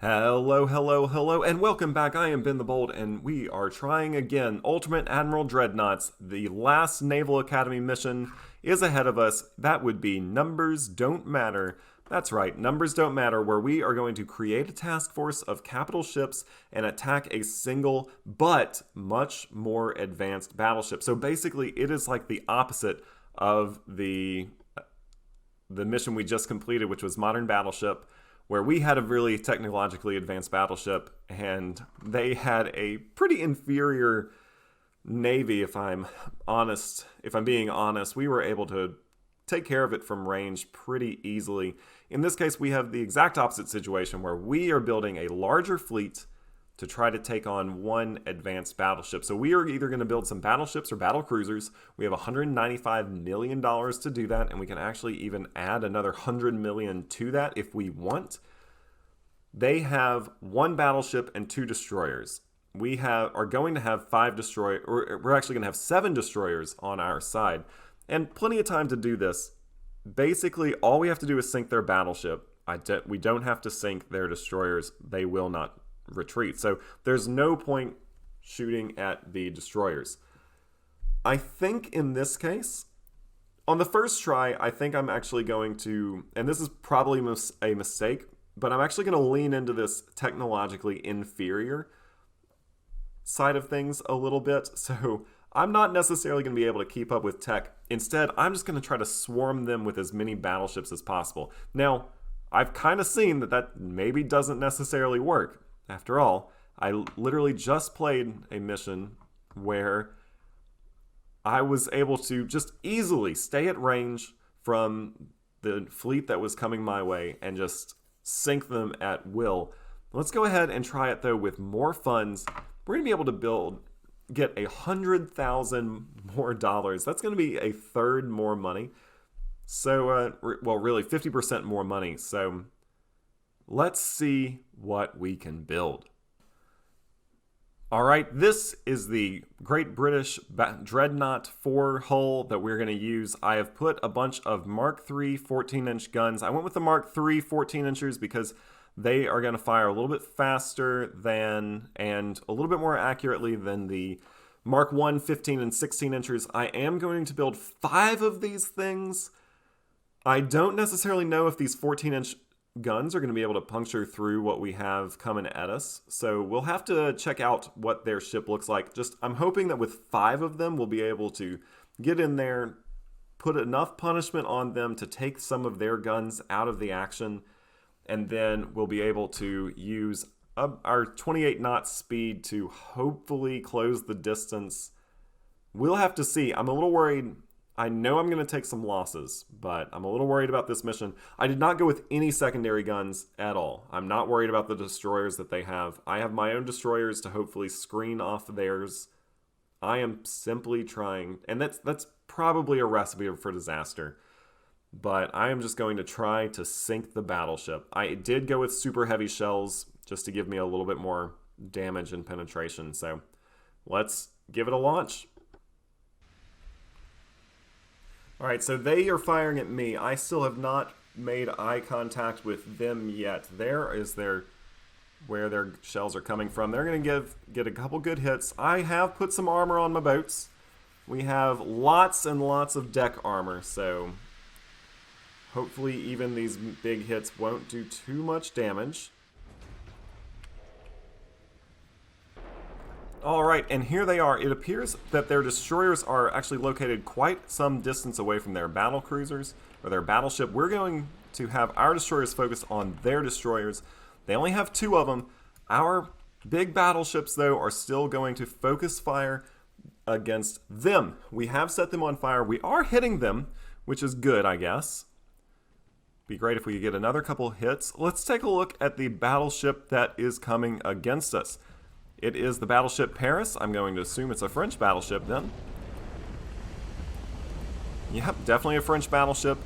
Hello, hello, hello, and welcome back. I am Ben the Bold, and we are trying again. Ultimate Admiral Dreadnoughts, the last Naval Academy mission is ahead of us. That would be Numbers Don't Matter. That's right, Numbers Don't Matter, where we are going to create a task force of capital ships and attack a single, but much more advanced battleship. So basically, it is like the opposite of the mission we just completed, which was Modern Battleship, where we had a really technologically advanced battleship and they had a pretty inferior navy. If I'm being honest, we were able to take care of it from range pretty easily. In this case, we have the exact opposite situation where we are building a larger fleet to try to take on one advanced battleship. So we are either going to build some battleships or battle cruisers. We have $195 million to do that, and we can actually even add another $100 million to that if we want. They have one battleship and two destroyers. We are going to have we're actually going to have 7 destroyers on our side, and plenty of time to do this. Basically, all we have to do is sink their battleship. We don't have to sink their destroyers. They will not retreat. So there's no point shooting at the destroyers. I think in this case, on the first try, I think I'm actually going to, and this is probably a mistake, but I'm actually going to lean into this technologically inferior side of things a little bit. So I'm not necessarily going to be able to keep up with tech. Instead, I'm just going to try to swarm them with as many battleships as possible. Now, I've kind of seen that maybe doesn't necessarily work. After all, I literally just played a mission where I was able to just easily stay at range from the fleet that was coming my way and just sink them at will. Let's go ahead and try it though with more funds. We're going to be able to get $100,000 more dollars. That's going to be a third more money. So, well, really 50% more money. So let's see what we can build. All right, this is the Great British Dreadnought 4 hull that we're going to use. I have put a bunch of Mark III 14-inch guns. I went with the Mark III 14-inchers because they are going to fire a little bit faster than and a little bit more accurately than the Mark I 15 and 16-inchers. I am going to build 5 of these things. I don't necessarily know if these 14-inch guns are going to be able to puncture through what we have coming at us. So we'll have to check out what their ship looks like. I'm hoping that with 5 of them, we'll be able to get in there, put enough punishment on them to take some of their guns out of the action, and then we'll be able to use our 28 knot speed to hopefully close the distance. We'll have to see. I'm a little worried. I know I'm going to take some losses, but I'm a little worried about this mission. I did not go with any secondary guns at all. I'm not worried about the destroyers that they have. I have my own destroyers to hopefully screen off theirs. I am simply trying, and that's probably a recipe for disaster, but I am just going to try to sink the battleship. I did go with super heavy shells just to give me a little bit more damage and penetration, so let's give it a launch. Alright, so they are firing at me. I still have not made eye contact with them yet. There is where their shells are coming from. They're going to get a couple good hits. I have put some armor on my boats. We have lots and lots of deck armor, so hopefully even these big hits won't do too much damage. Alright, and here they are. It appears that their destroyers are actually located quite some distance away from their battle cruisers, or their battleship. We're going to have our destroyers focus on their destroyers. They only have 2 of them. Our big battleships, though, are still going to focus fire against them. We have set them on fire. We are hitting them, which is good, I guess. Be great if we could get another couple hits. Let's take a look at the battleship that is coming against us. It is the battleship Paris. I'm going to assume it's a French battleship then. Yep, definitely a French battleship.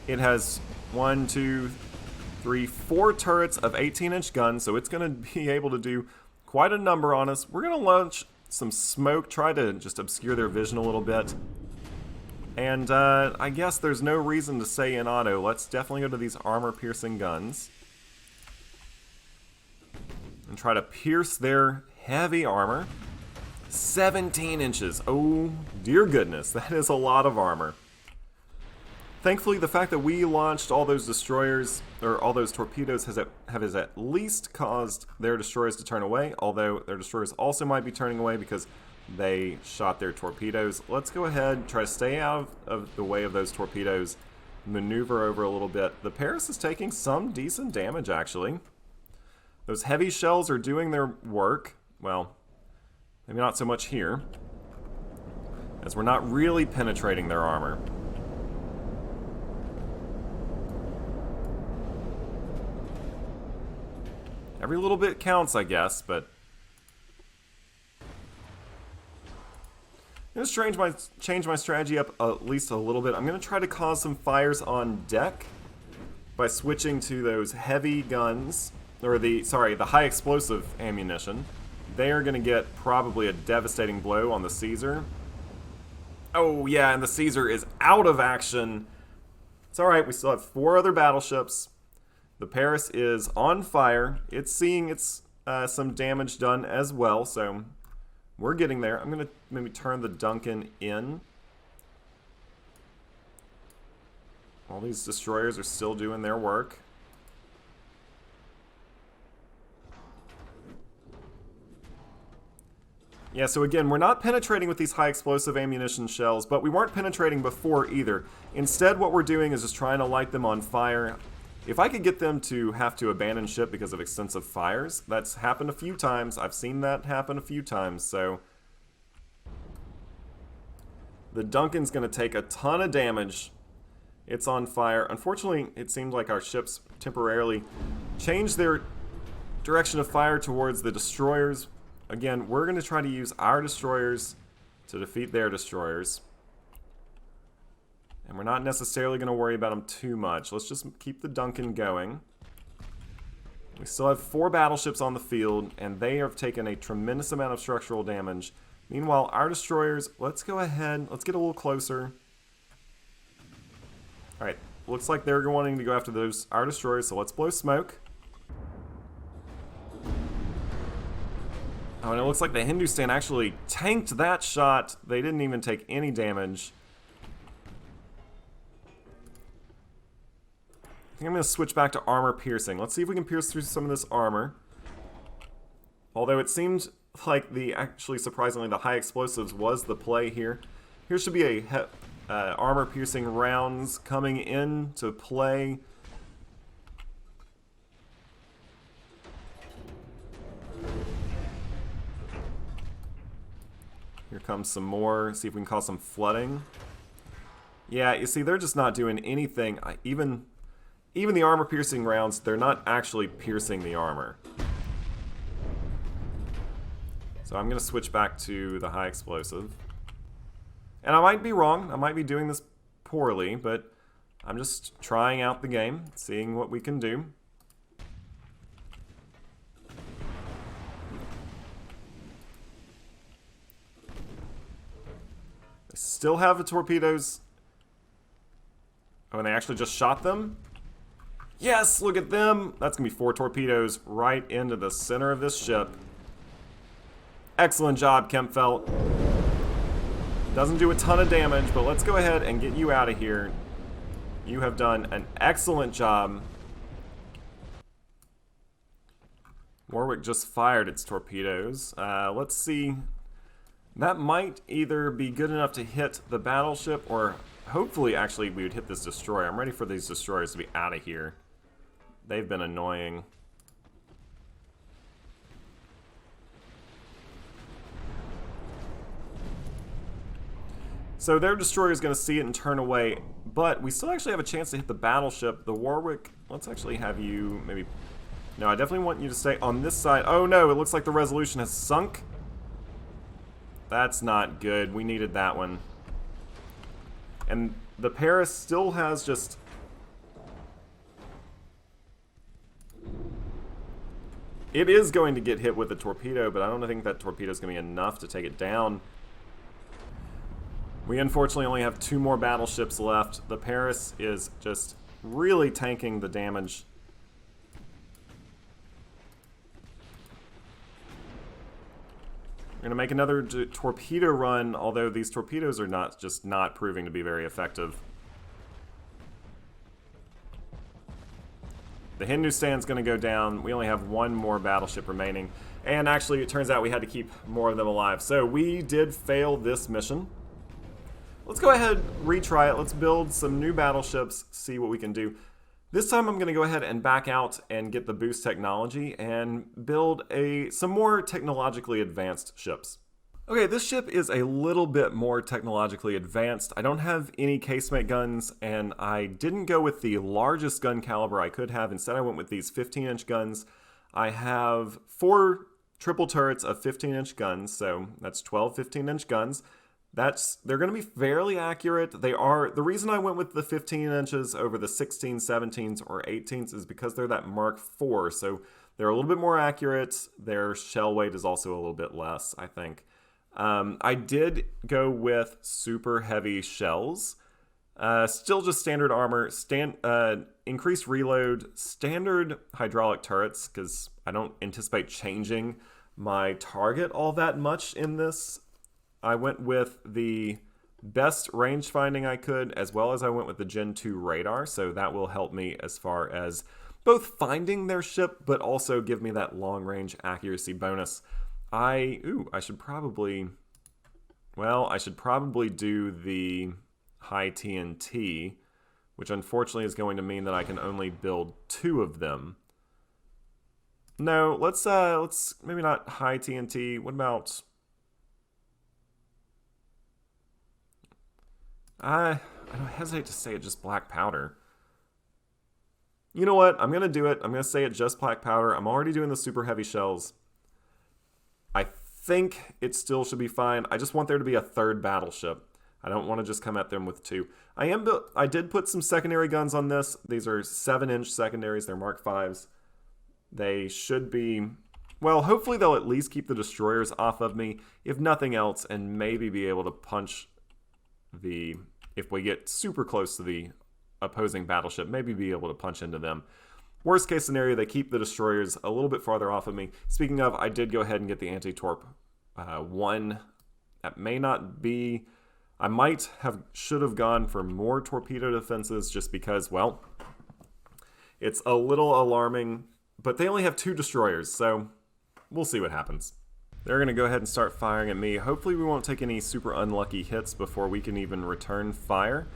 It has 1, 2, 3, 4 turrets of 18-inch guns, so it's going to be able to do quite a number on us. We're going to launch some smoke, try to just obscure their vision a little bit. And I guess there's no reason to say in auto. Let's definitely go to these armor-piercing guns. and try to pierce their heavy armor. 17 inches. Oh, dear goodness. That is a lot of armor. Thankfully, the fact that we launched all those destroyers, or all those torpedoes, has at least caused their destroyers to turn away, although their destroyers also might be turning away because they shot their torpedoes. Let's go ahead, try to stay out of the way of those torpedoes, maneuver over a little bit. The Paris is taking some decent damage, actually. Those heavy shells are doing their work. Well, maybe not so much here, as we're not really penetrating their armor. Every little bit counts, I guess, but I'm going to change my strategy up at least a little bit. I'm going to try to cause some fires on deck by switching to those heavy guns, or the high explosive ammunition. They are going to get probably a devastating blow on the Caesar. Oh yeah, and the Caesar is out of action. It's alright, we still have 4 other battleships. The Paris is on fire. It's seeing some damage done as well, so we're getting there. I'm going to maybe turn the Duncan in. All these destroyers are still doing their work. Yeah, so again, we're not penetrating with these high explosive ammunition shells, but we weren't penetrating before either. Instead, what we're doing is just trying to light them on fire. If I could get them to have to abandon ship because of extensive fires, that's happened a few times. I've seen that happen a few times, so the Duncan's going to take a ton of damage. It's on fire. Unfortunately, it seems like our ships temporarily changed their direction of fire towards the destroyers. Again, we're going to try to use our destroyers to defeat their destroyers. And we're not necessarily going to worry about them too much. Let's just keep the Duncan going. We still have 4 battleships on the field, and they have taken a tremendous amount of structural damage. Meanwhile, our destroyers, let's go ahead. Let's get a little closer. Alright, looks like they're wanting to go after our destroyers, so let's blow smoke. Oh, and it looks like the Hindustan actually tanked that shot. They didn't even take any damage. I think I'm going to switch back to armor piercing. Let's see if we can pierce through some of this armor. Although it seemed like actually surprisingly the high explosives was the play here. Here should be a armor piercing rounds coming into play. Here comes some more. See if we can cause some flooding. Yeah, you see, they're just not doing anything. Even the armor-piercing rounds, they're not actually piercing the armor. So I'm going to switch back to the high explosive. And I might be wrong. I might be doing this poorly, but I'm just trying out the game, seeing what we can do. They still have the torpedoes. Oh, and they actually just shot them? Yes, look at them. That's going to be 4 torpedoes right into the center of this ship. Excellent job, Kempfelt. Doesn't do a ton of damage, but let's go ahead and get you out of here. You have done an excellent job. Warwick just fired its torpedoes. Let's see. That might either be good enough to hit the battleship, or hopefully, actually, we would hit this destroyer. I'm ready for these destroyers to be out of here. They've been annoying. So their destroyer is going to see it and turn away, but we still actually have a chance to hit the battleship. The Warwick, let's actually have you maybe... No, I definitely want you to stay on this side. Oh no, it looks like the Resolution has sunk. That's not good. We needed that one. And the Paris still has just... It is going to get hit with a torpedo, but I don't think that torpedo is going to be enough to take it down. We unfortunately only have 2 more battleships left. The Paris is just really tanking the damage. going to make another torpedo run, although these torpedoes are not proving to be very effective. The Hindustan's going to go down. We only have one more battleship remaining. And actually, it turns out we had to keep more of them alive. So we did fail this mission. Let's go ahead, retry it. Let's build some new battleships, see what we can do. This time I'm going to go ahead and back out and get the boost technology and build some more technologically advanced ships. Okay, this ship is a little bit more technologically advanced. I don't have any casemate guns, and I didn't go with the largest gun caliber I could have. Instead, I went with these 15-inch guns. I have 4 triple turrets of 15-inch guns, so that's 12 15-inch guns. They're going to be fairly accurate. The reason I went with the 15 inches over the 16s, 17s, or 18s is because they're that Mark IV, so they're a little bit more accurate. Their shell weight is also a little bit less, I think. I did go with super heavy shells. Still just standard armor, increased reload, standard hydraulic turrets, because I don't anticipate changing my target all that much in this. I went with the best range finding I could, as well as I went with the Gen 2 radar, so that will help me as far as both finding their ship, but also give me that long range accuracy bonus. I should probably do the high TNT, which unfortunately is going to mean that I can only build 2 of them. No, let's maybe not high TNT. What about... I hesitate to say it, just black powder. You know what? I'm going to do it. I'm going to say it just black powder. I'm already doing the super heavy shells. I think it still should be fine. I just want there to be a 3rd battleship. I don't want to just come at them with 2. I did put some secondary guns on this. These are 7-inch secondaries. They're Mark Vs. They should be... Well, hopefully they'll at least keep the destroyers off of me, if nothing else, and maybe be able to punch if we get super close to the opposing battleship, maybe be able to punch into them. Worst case scenario, they keep the destroyers a little bit farther off of me. Speaking of, I did go ahead and get the anti-torp 1. That may not be... I should have gone for more torpedo defenses just because, well, it's a little alarming, but they only have 2 destroyers, so we'll see what happens. They're going to go ahead and start firing at me. Hopefully we won't take any super unlucky hits before we can even return fire.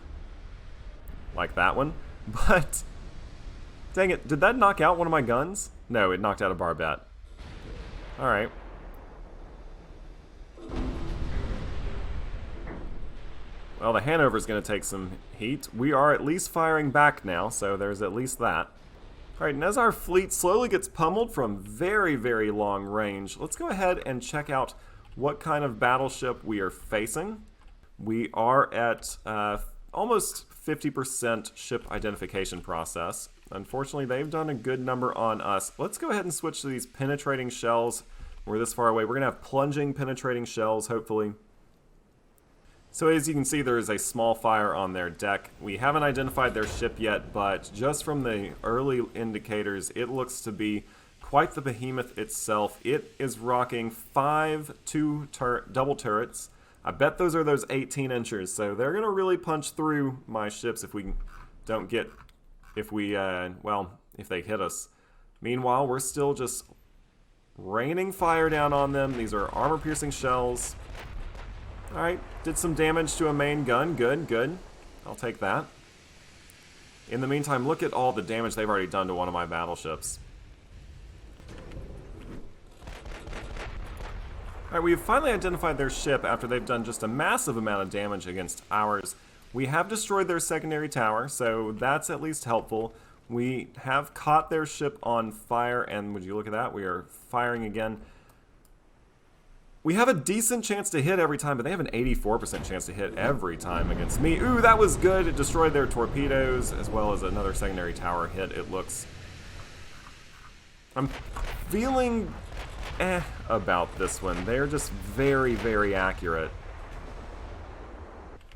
Like that one. But, dang it, did that knock out one of my guns? No, it knocked out a barbette. Alright. Well, the Hanover's going to take some heat. We are at least firing back now, so there's at least that. Alright, and as our fleet slowly gets pummeled from very, very long range, let's go ahead and check out what kind of battleship we are facing. We are at almost 50% ship identification process. Unfortunately, they've done a good number on us. Let's go ahead and switch to these penetrating shells. We're this far away. We're going to have plunging penetrating shells, hopefully. So as you can see, there is a small fire on their deck. We haven't identified their ship yet, but just from the early indicators, it looks to be quite the behemoth itself. It is rocking 5 double turrets. I bet those are those 18 inchers, so they're going to really punch through my ships if they hit us. Meanwhile, we're still just raining fire down on them. These are armor-piercing shells. Alright, did some damage to a main gun. Good, good. I'll take that. In the meantime, look at all the damage they've already done to one of my battleships. Alright, we've finally identified their ship after they've done just a massive amount of damage against ours. We have destroyed their secondary tower, so that's at least helpful. We have caught their ship on fire, and would you look at that? We are firing again. We have a decent chance to hit every time, but they have an 84% chance to hit every time against me. Ooh, that was good. It destroyed their torpedoes, as well as another secondary tower hit, it looks. I'm feeling about this one. They're just very, very accurate.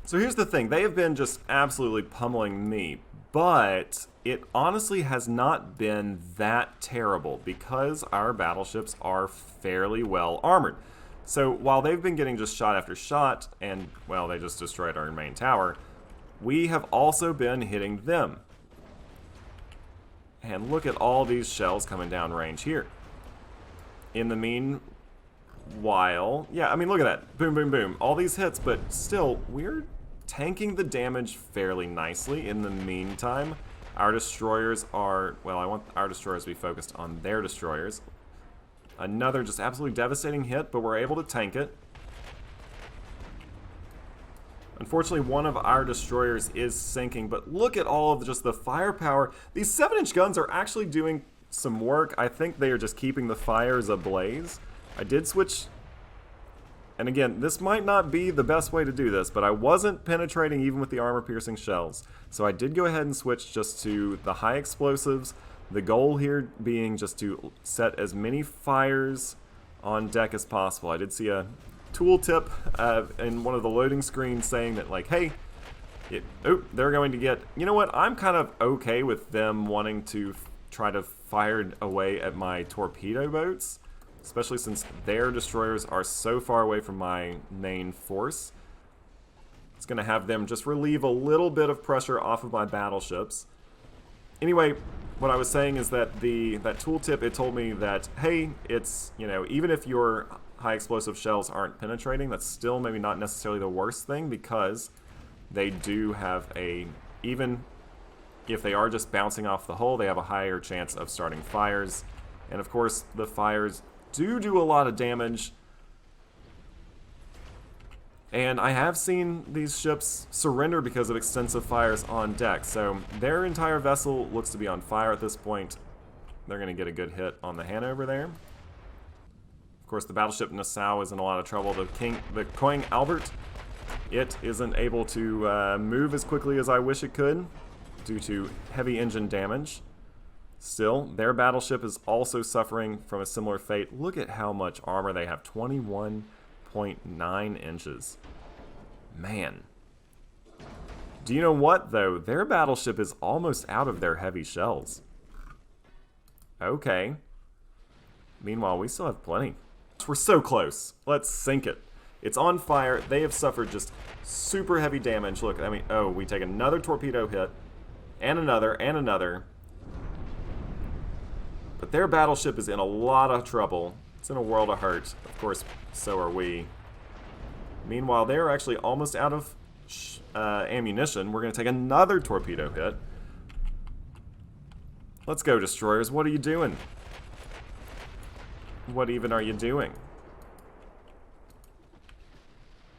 So here's the thing. They have been just absolutely pummeling me, but it honestly has not been that terrible because our battleships are fairly well armored. So while they've been getting just shot after shot, and, well, they just destroyed our main tower, we have also been hitting them. And look at all these shells coming down range here. In the meanwhile, yeah, I mean, look at that. Boom, boom, boom. All these hits, but still, we're tanking the damage fairly nicely in the meantime. Our destroyers are, well, I want our destroyers to be focused on their destroyers. Another just absolutely devastating hit, but we're able to tank it. Unfortunately, one of our destroyers is sinking, but look at all of just the firepower. These 7-inch guns are actually doing some work. I think they are just keeping the fires ablaze. I did switch, and again, this might not be the best way to do this, but I wasn't penetrating even with the armor-piercing shells. So I did go ahead and switch just to the high explosives. The goal here being just to set as many fires on deck as possible. I did see a tooltip in one of the loading screens saying that, like, hey, they're going to get... You know what? I'm kind of okay with them wanting to try to fire away at my torpedo boats, especially since their destroyers are so far away from my main force. It's going to have them just relieve a little bit of pressure off of my battleships. Anyway, what I was saying is that that tooltip, it told me that, hey, it's, you know, even if your high explosive shells aren't penetrating, that's still maybe not necessarily the worst thing, because they do have even if they are just bouncing off the hull, they have a higher chance of starting fires. And of course, the fires do a lot of damage. And I have seen these ships surrender because of extensive fires on deck. So their entire vessel looks to be on fire at this point. They're going to get a good hit on the Hanover there. Of course, the battleship Nassau is in a lot of trouble. The Koing Albert, it isn't able to move as quickly as I wish it could due to heavy engine damage. Still, their battleship is also suffering from a similar fate. Look at how much armor they have. 21.9 inches. Man. Do you know what, though? Their battleship is almost out of their heavy shells. Okay. Meanwhile, we still have plenty. We're so close. Let's sink it. It's on fire. They have suffered just super heavy damage. Look, I mean, oh, we take another torpedo hit. And another, and another. But their battleship is in a lot of trouble. It's in a world of hurt. Of course, so are we. Meanwhile, they're actually almost out of ammunition. We're going to take another torpedo hit. Let's go, destroyers. What are you doing? What even are you doing?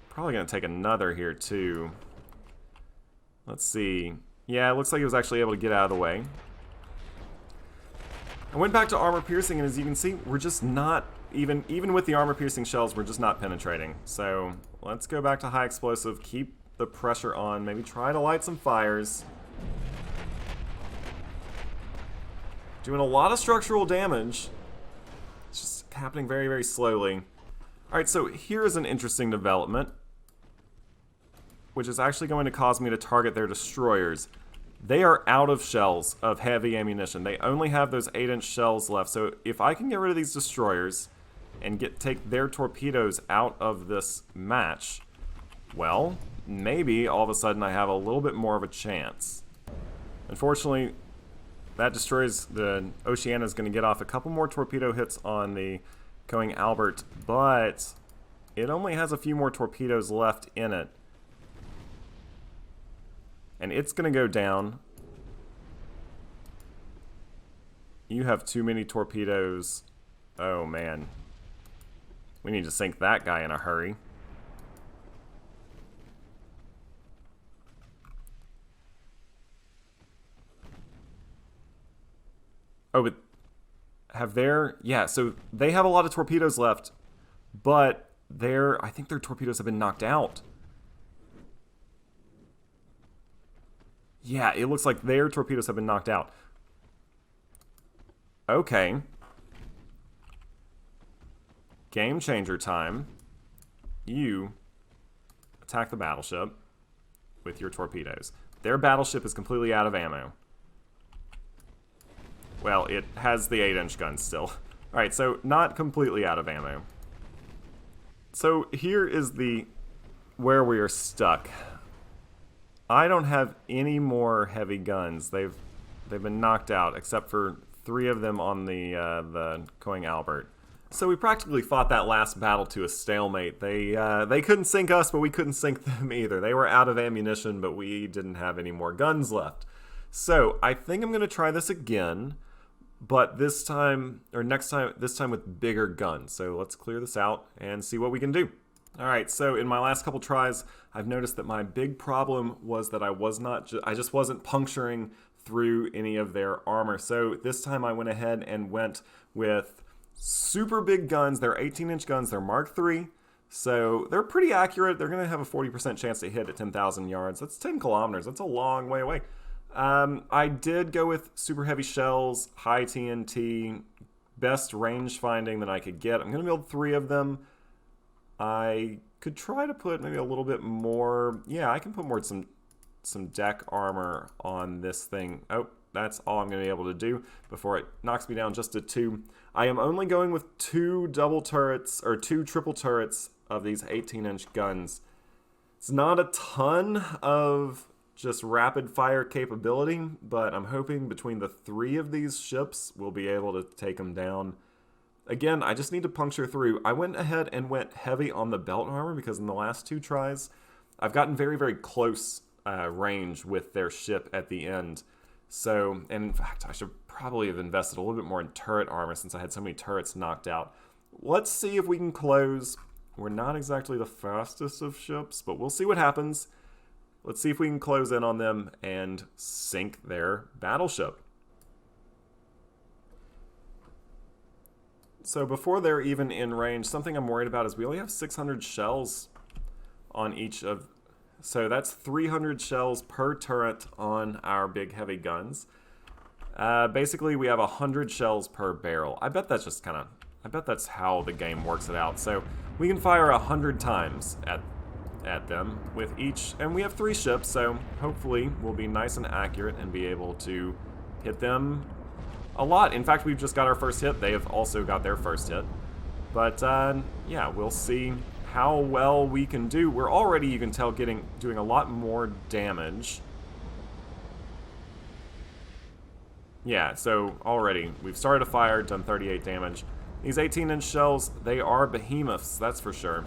Probably going to take another here, too. Let's see. Yeah, it looks like he was actually able to get out of the way. I went back to armor piercing, and as you can see, we're just not, even with the armor piercing shells, we're just not penetrating. So let's go back to high explosive, keep the pressure on, maybe try to light some fires. Doing a lot of structural damage. It's just happening very, very slowly. Alright, so here is an interesting development, which is actually going to cause me to target their destroyers. They are out of shells of heavy ammunition. They only have those 8-inch shells left. So if I can get rid of these destroyers and take their torpedoes out of this match, well, maybe all of a sudden I have a little bit more of a chance. Unfortunately, that destroys the Oceania is going to get off a couple more torpedo hits on the Koing Albert, but it only has a few more torpedoes left in it. And it's going to go down. You have too many torpedoes. Oh, man. We need to sink that guy in a hurry. Oh, but have their... Yeah, so they have a lot of torpedoes left, but I think their torpedoes have been knocked out. Yeah, it looks like their torpedoes have been knocked out. Okay. Game changer time. You attack the battleship with your torpedoes. Their battleship is completely out of ammo. Well, it has the 8-inch gun still. Alright, so not completely out of ammo. So here is where we are stuck. I don't have any more heavy guns. They've been knocked out, except for 3 of them on the Going Albert. So we practically fought that last battle to a stalemate. They couldn't sink us, but we couldn't sink them either. They were out of ammunition, but we didn't have any more guns left. So I think I'm going to try this again, but this time with bigger guns. So let's clear this out and see what we can do. Alright, so in my last couple tries, I've noticed that my big problem was that I just wasn't puncturing through any of their armor. So this time I went ahead and went with super big guns. They're 18-inch guns. They're Mark III. So they're pretty accurate. They're going to have a 40% chance to hit at 10,000 yards. That's 10 kilometers. That's a long way away. I did go with super heavy shells, high TNT, best range finding that I could get. I'm going to build 3 of them. I could try to put maybe a little bit more. Yeah, I can put more some deck armor on this thing. Oh, that's all I'm going to be able to do before it knocks me down just to 2. I am only going with 2 double turrets or 2 triple turrets of these 18-inch guns. It's not a ton of just rapid fire capability, but I'm hoping between the 3 of these ships we'll be able to take them down. Again, I just need to puncture through. I went ahead and went heavy on the belt armor because in the last 2 tries, I've gotten very, very close range with their ship at the end. So, and in fact, I should probably have invested a little bit more in turret armor since I had so many turrets knocked out. Let's see if we can close. We're not exactly the fastest of ships, but we'll see what happens. Let's see if we can close in on them and sink their battleship. So before they're even in range, something I'm worried about is we only have 600 shells on each of... So that's 300 shells per turret on our big heavy guns. Basically, we have 100 shells per barrel. I bet that's just kind of... I bet that's how the game works it out. So we can fire 100 times at them with each... And we have 3 ships, so hopefully we'll be nice and accurate and be able to hit them a lot. In fact, we've just got our first hit. They have also got their first hit. But, yeah, we'll see how well we can do. We're already, you can tell, doing a lot more damage. Yeah, so already, we've started a fire, done 38 damage. These 18-inch shells, they are behemoths, that's for sure.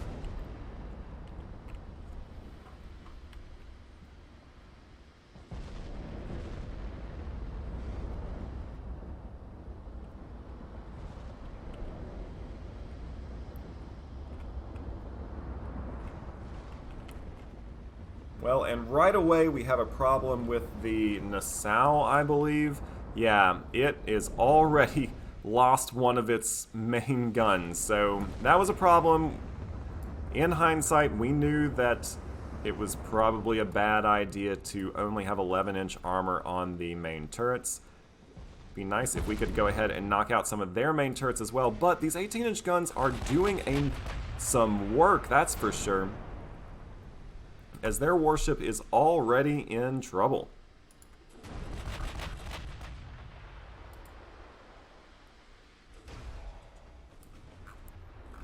Well, and right away we have a problem with the Nassau, I believe. Yeah, it is already lost one of its main guns, so that was a problem. In hindsight, we knew that it was probably a bad idea to only have 11-inch armor on the main turrets. It'd be nice if we could go ahead and knock out some of their main turrets as well, but these 18-inch guns are doing some work, that's for sure, as their warship is already in trouble.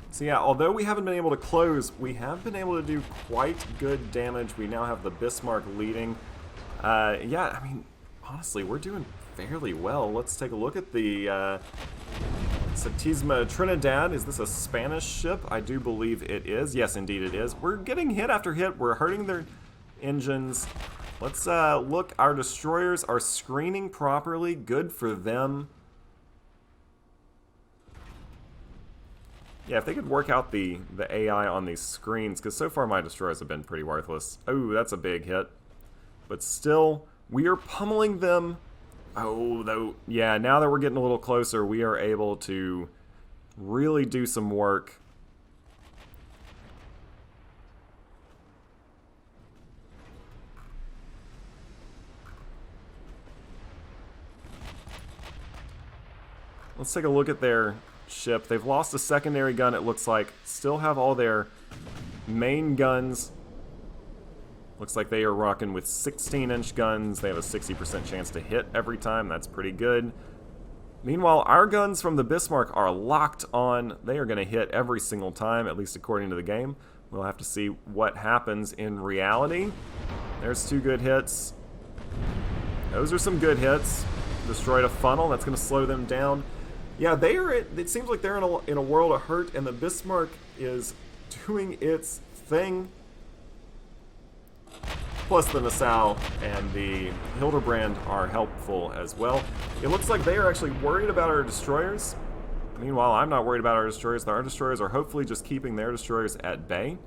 So yeah, although we haven't been able to close, we have been able to do quite good damage. We now have the Bismarck leading. Yeah, I mean, honestly, we're doing fairly well. Let's take a look at the Satisma Trinidad. Is this a Spanish ship? I do believe it is. Yes, indeed it is. We're getting hit after hit. We're hurting their engines. Let's look. Our destroyers are screening properly. Good for them. Yeah, if they could work out the AI on these screens, because so far my destroyers have been pretty worthless. Oh, that's a big hit. But still, we are pummeling them. Oh, though, yeah, now that we're getting a little closer, we are able to really do some work. Let's take a look at their ship. They've lost a secondary gun, it looks like. Still have all their main guns. Looks like they are rocking with 16-inch guns. They have a 60% chance to hit every time. That's pretty good. Meanwhile, our guns from the Bismarck are locked on. They are going to hit every single time, at least according to the game. We'll have to see what happens in reality. There's 2 good hits. Those are some good hits. Destroyed a funnel. That's going to slow them down. Yeah, it seems like they're in a world of hurt, and the Bismarck is doing its thing. Plus the Nassau and the Hildebrand are helpful as well. It looks like they are actually worried about our destroyers. Meanwhile, I'm not worried about our destroyers. Our destroyers are hopefully just keeping their destroyers at bay.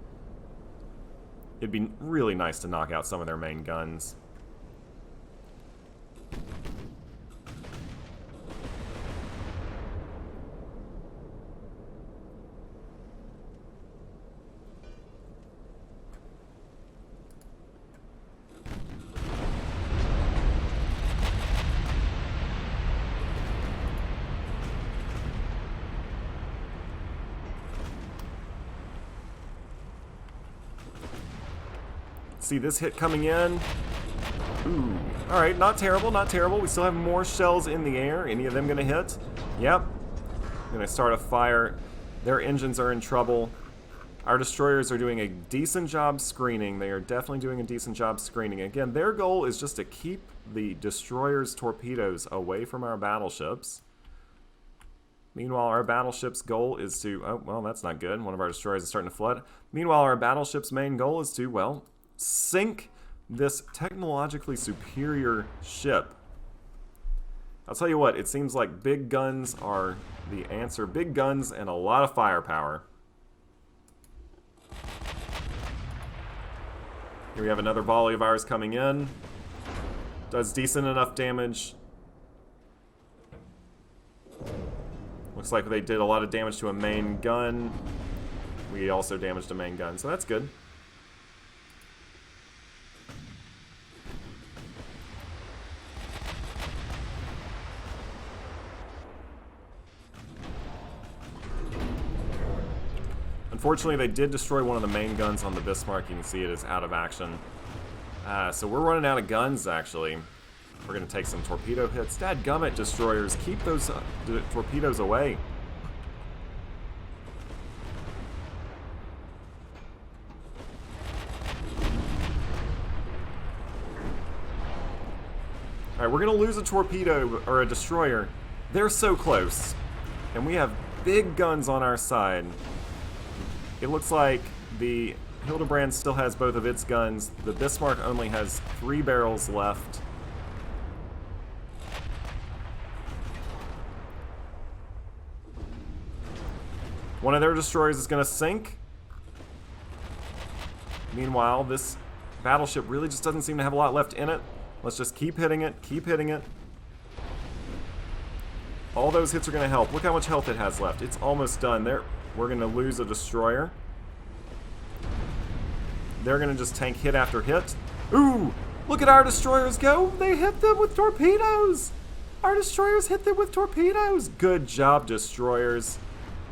It'd be really nice to knock out some of their main guns. See this hit coming in. Ooh. Alright, not terrible, not terrible. We still have more shells in the air. Any of them gonna hit? Yep. Gonna start a fire. Their engines are in trouble. Our destroyers are doing a decent job screening. They are definitely doing a decent job screening. Again, their goal is just to keep the destroyers' torpedoes away from our battleships. Meanwhile, our battleship's goal is to... Oh, well, that's not good. One of our destroyers is starting to flood. Meanwhile, our battleship's main goal is to, well, sink this technologically superior ship. I'll tell you what, it seems like big guns are the answer. Big guns and a lot of firepower. Here we have another volley of ours coming in. Does decent enough damage. Looks like they did a lot of damage to a main gun. We also damaged a main gun, so that's good. Unfortunately, they did destroy one of the main guns on the Bismarck. You can see it is out of action. So we're running out of guns, actually. We're going to take some torpedo hits. Dadgummit, destroyers. Keep those torpedoes away. Alright, we're going to lose a torpedo, or a destroyer. They're so close. And we have big guns on our side. It looks like the Hildebrand still has both of its guns. The Bismarck only has 3 barrels left. One of their destroyers is going to sink. Meanwhile, this battleship really just doesn't seem to have a lot left in it. Let's just keep hitting it, keep hitting it. All those hits are going to help. Look how much health it has left. It's almost done. We're going to lose a destroyer. They're going to just tank hit after hit. Ooh! Look at our destroyers go! They hit them with torpedoes! Our destroyers hit them with torpedoes! Good job, destroyers.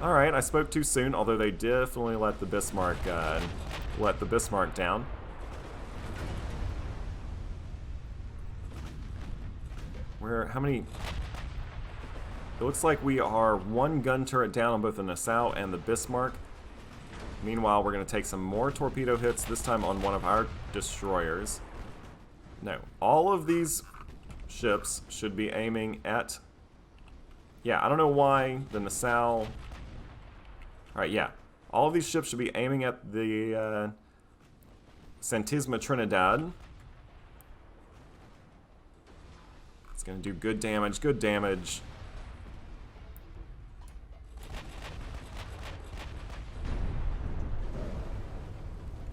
Alright, I spoke too soon, although they definitely let the Bismarck down. How many... It looks like we are 1 gun turret down on both the Nassau and the Bismarck. Meanwhile, we're going to take some more torpedo hits, this time on one of our destroyers. No, all of these ships should be aiming at... Yeah, I don't know why the Nassau... Alright, yeah. All of these ships should be aiming at the Santisima Trinidad. It's going to do good damage, good damage.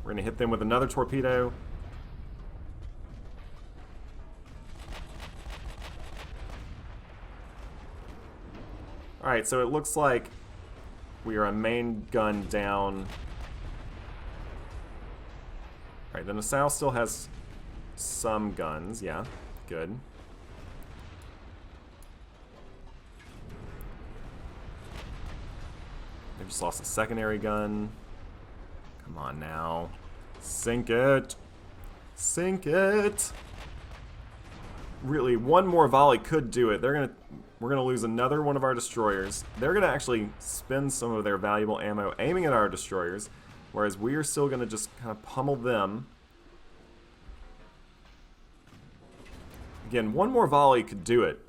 We're going to hit them with another torpedo. Alright, so it looks like we are a main gun down. Alright, the Nassau still has some guns. Yeah, good. They just lost a secondary gun. Come on now. Sink it. Sink it. really, one more volley could do it. We're gonna lose another one of our destroyers. They're gonna actually spend some of their valuable ammo aiming at our destroyers, whereas we are still gonna just kind of pummel them. Again, one more volley could do it.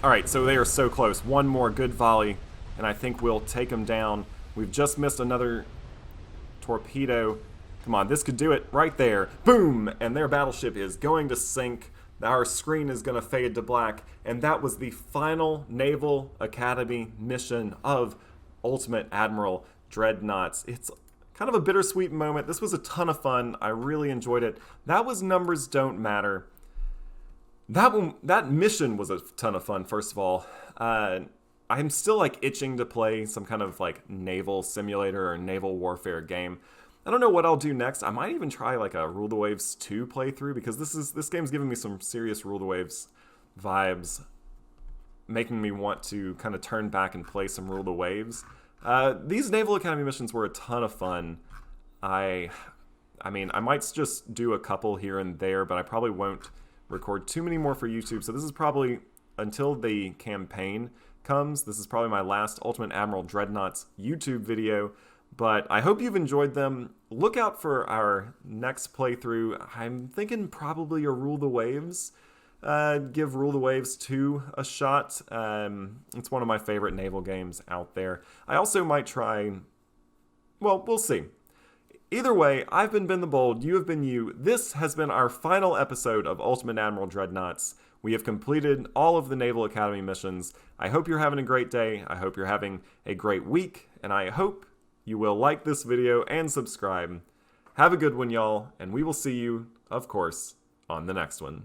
Alright, so they are so close. One more good volley, and I think we'll take them down. We've just missed another torpedo. Come on, this could do it right there. Boom! And their battleship is going to sink. Our screen is going to fade to black. And that was the final Naval Academy mission of Ultimate Admiral Dreadnoughts. It's kind of a bittersweet moment. This was a ton of fun. I really enjoyed it. That was Numbers Don't Matter. That mission was a ton of fun, first of all. I'm still like itching to play some kind of like naval simulator or naval warfare game. I don't know what I'll do next. I might even try like a Rule the Waves 2 playthrough, because this game's giving me some serious Rule the Waves vibes, making me want to kind of turn back and play some Rule the Waves. These Naval Academy missions were a ton of fun. I mean, I might just do a couple here and there, but I probably won't record too many more for YouTube. So this is probably, until the campaign comes, this is probably my last Ultimate Admiral Dreadnoughts YouTube video. But I hope you've enjoyed them. Look out for our next playthrough. I'm thinking probably a Rule the Waves. Give Rule the Waves 2 a shot. It's one of my favorite naval games out there. I also might try, well, we'll see. Either way, I've been Ben the Bold, you have been you. This has been our final episode of Ultimate Admiral Dreadnoughts. We have completed all of the Naval Academy missions. I hope you're having a great day. I hope you're having a great week. And I hope you will like this video and subscribe. Have a good one, y'all. And we will see you, of course, on the next one.